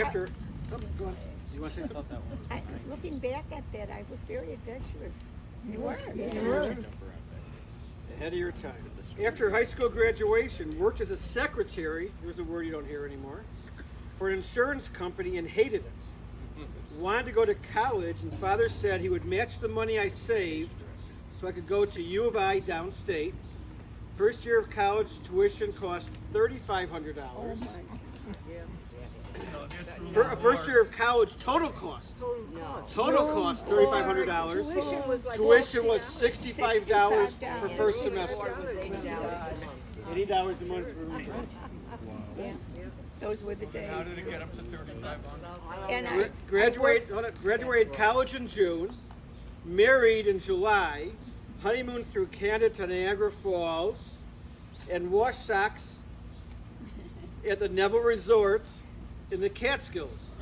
After, go on. You want to say something? Looking back at that, I was very adventurous. You were. You were. Ahead of your time. After high school graduation, worked as a secretary, here's a word you don't hear anymore, for an insurance company and hated it. Wanted to go to college, and father said he would match the money I saved so I could go to U of I downstate. First year of college tuition cost $3,500. Oh my. First year of college total cost. Total cost $3,500. Tuition was like Tuition was $65 for first semester. $80 a month for room. Yeah. Those were the days. How did it get up to 35 on? And I Graduated college in June, married in July, honeymoon through Canada to Niagara Falls, and washed socks at the Neville Resort in the Catskills.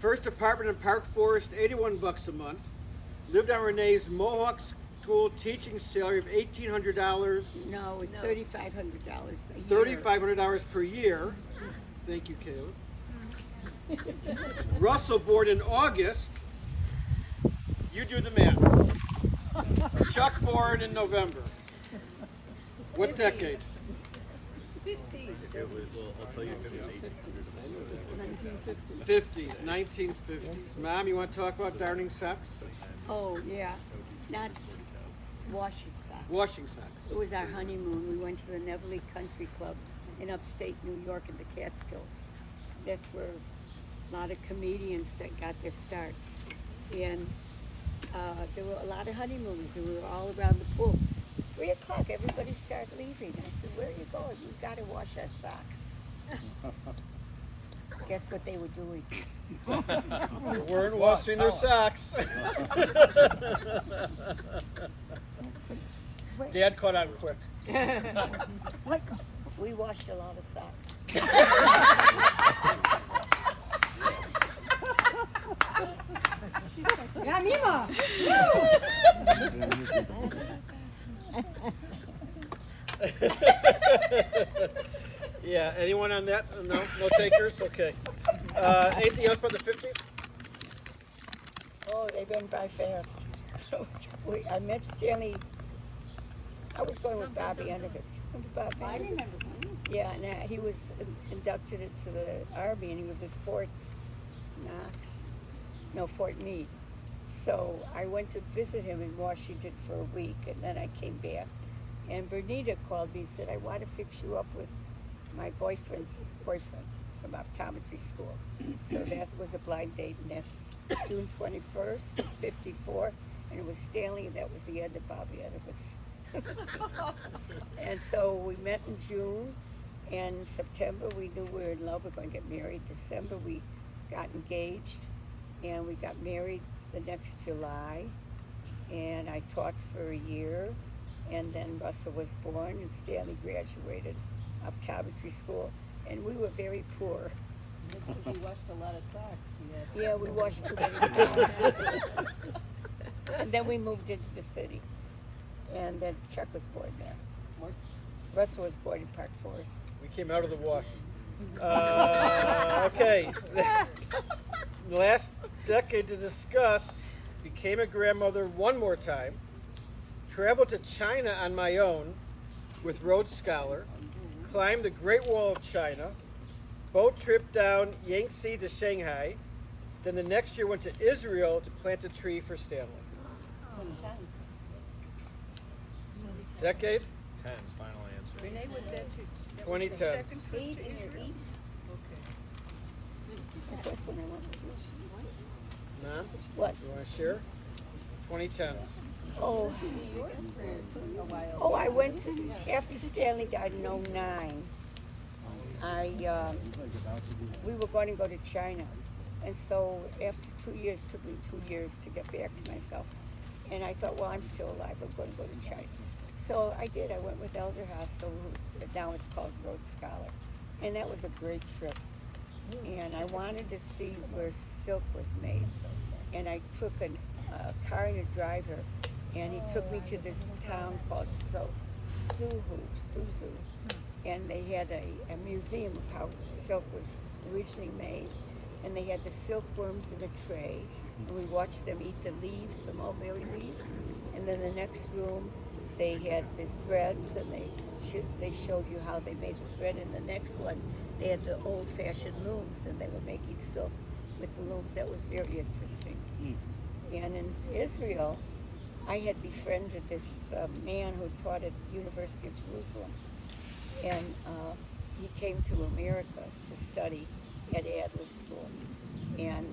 First apartment in Park Forest, $81 a month. Lived on Renee's Mohawk School teaching salary of $1,800. no, it was $3,500 a year. $3,500 per year. Thank you, Caleb. Russell born in August. You do the math. Chuck born in November. What decade? 50s. I'll tell you if it was 50s, 1950s. Mom, you want to talk about darning socks? Oh, yeah. Not washing socks. Washing socks. It was our honeymoon. We went to the Neville Country Club in upstate New York in the Catskills. That's where a lot of comedians that got their start. And there were a lot of honeymooners, and we were all around the pool. 3 o'clock, everybody started leaving. I said, where are you going? We've got to wash our socks. Guess what they were doing? They weren't washing their socks. Dad caught on quick. What? We washed a lot of socks. Yeah, Mima. Yeah, anyone on that? No? No takers? Okay. Anything else about the 50s? Oh, they went by fast. I met Stanley. I was going with Bobby Enovitz. Remember Bob I Enovitz? remember him. Yeah, and he was inducted into the Army, and he was at Fort Knox. No, Fort Meade. So I went to visit him in Washington for a week, and then I came back. And Bernita called me and said, I want to fix you up with my boyfriend's boyfriend from optometry school. So that was a blind date, and that's June 21st, 54. And it was Stanley, and that was the end of Bobby Enovitz. And so we met in June, and September we knew we were in love, we were going to get married. December we got engaged, and we got married the next July, and I taught for a year, and then Russell was born, and Stanley graduated optometry school, and we were very poor. That's because you washed a lot of socks. Yeah, we washed too many socks. And then we moved into the city, and then Chuck was born there. Russell was born in Park Forest. We came out of the wash. Okay. The last decade to discuss. Became a grandmother one more time. Traveled to China on my own with Rhodes Scholar. Climbed the Great Wall of China. Boat trip down Yangtze to Shanghai. Then the next year went to Israel to plant a tree for Stanley. Decade? 10's final answer. Renee, was that your 2010. second trip Eight to in your Israel? eat. Okay. The first one I went with. Mom, What? you want to share? 2010s. Oh, A while. oh, I went after Stanley died in '09. We were going to go to China, and so after 2 years, it took me 2 years to get back to myself. And I thought, well, I'm still alive. I'm going to go to China. So I did. I went with Elder Hostel, who now it's called Rhodes Scholar, and that was a great trip. And I wanted to see where silk was made, and I took a car and a driver, and he took me to this town called Suzu, and they had a museum of how silk was originally made. and they had the silkworms in a tray, and we watched them eat the leaves, the mulberry leaves. And then the next room, they had the threads, and they showed you how they made the thread. And the next one, they had the old-fashioned looms, and they were making silk with the looms. That was very interesting. And in Israel, I had befriended this man who taught at University of Jerusalem, and he came to America to study at Adler School, and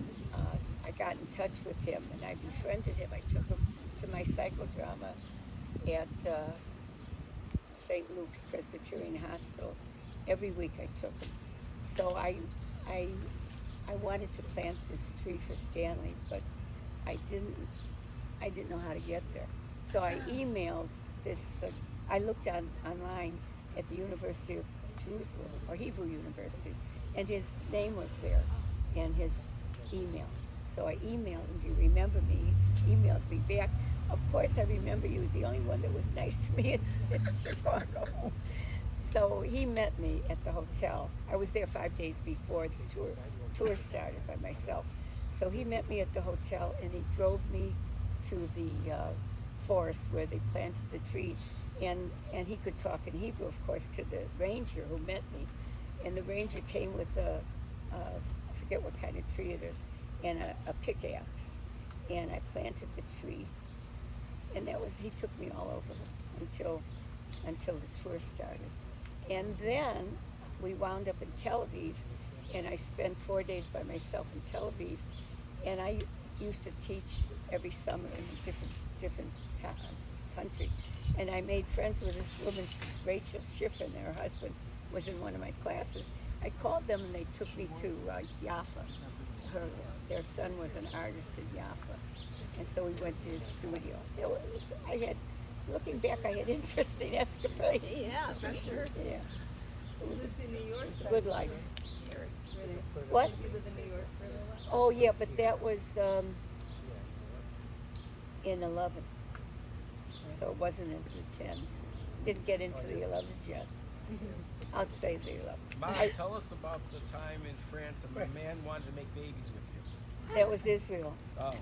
I got in touch with him, and I befriended him. I took him to my psychodrama at St. Luke's Presbyterian Hospital. Every week I took him. So I wanted to plant this tree for Stanley, but I didn't know how to get there. So I emailed this. I looked online at the University of Jerusalem, or Hebrew University, and his name was there, and his email. So I emailed him, do you remember me? He emails me back. Of course I remember you, the only one that was nice to me in Chicago. So he met me at the hotel. I was there 5 days before the tour started by myself. So he met me at the hotel, and he drove me to the forest where they planted the tree. And he could talk in Hebrew, of course, to the ranger who met me. And the ranger came with I forget what kind of tree it is, and a pickaxe. And I planted the tree. And he took me all over until the tour started. And then we wound up in Tel Aviv, and I spent 4 days by myself in Tel Aviv. And I used to teach every summer in a different country. And I made friends with this woman, Rachel Schiffrin, and her husband was in one of my classes. I called them, and they took me to Jaffa. Their son was an artist in Jaffa. And so we went to his studio. Looking back, I had interesting escapades. Yeah, for sure. Yeah. You lived in New York? It was a good life. Really? What? You lived in New York for a little while? Oh, yeah, but that was in 11. So it wasn't into the 10s. Didn't get into the 11s yet. I'll say the 11. Mom, tell us about the time in France and the man wanted to make babies with you. That was Israel. Oh.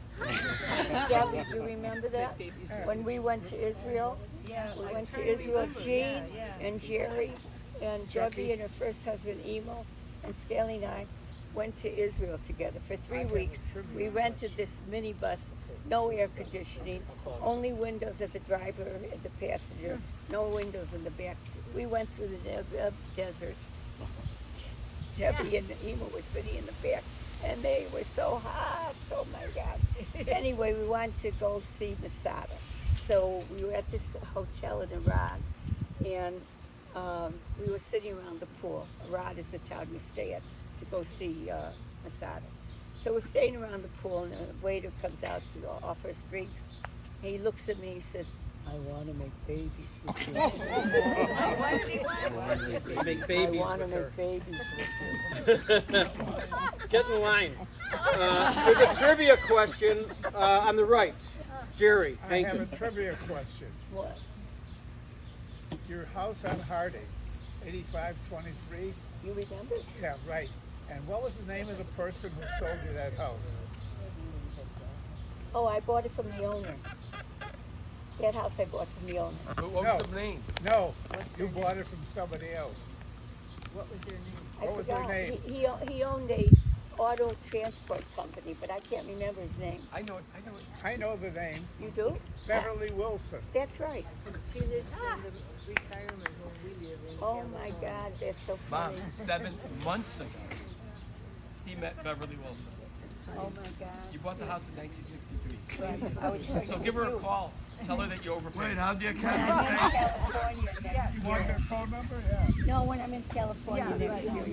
Debbie, do you remember that? Babies When we went to Israel, Yeah, we I'm went to trying to Israel, remember. Jean Yeah. and Jerry and Debbie and her first husband, Emo, and Stanley and I went to Israel together for 3 weeks. We rented this minibus, no air conditioning, only windows at the driver and the passenger, no windows in the back. We went through the desert. Debbie and Emo were sitting in the back, and they were so hot. Oh my God. Anyway, we wanted to go see Masada. So we were at this hotel in Iran, and we were sitting around the pool. Arad is the town you stay at to go see Masada. So we're staying around the pool, and a waiter comes out to offer us drinks. He looks at me, he says, "I want to make babies with you." Make I babies want to with her. make babies with you. Get in line. There's a trivia question on the right. Jerry, thank I you. have a trivia question. What? Your house on Harding, 8523? You remember? Yeah, right. And what was the name of the person who sold you that house? Oh, I bought it from the owner. That house I bought from the owner. What No. was the name? No, you bought it from somebody else. What was their name? I What was their forgot. name? He owned a auto transport company, but I can't remember his name. I know it. I know the name, You do? Beverly Wilson. That's right. She lives in the retirement home we live in. Oh my God, that's so Mom, funny. 7 months ago, he met Beverly Wilson. Oh my God. You bought the house in 1963. I was So give her a call. Tell her that you overpaid. Wait, how'd you California next You want their phone number? Yeah. No, when I'm in California next year.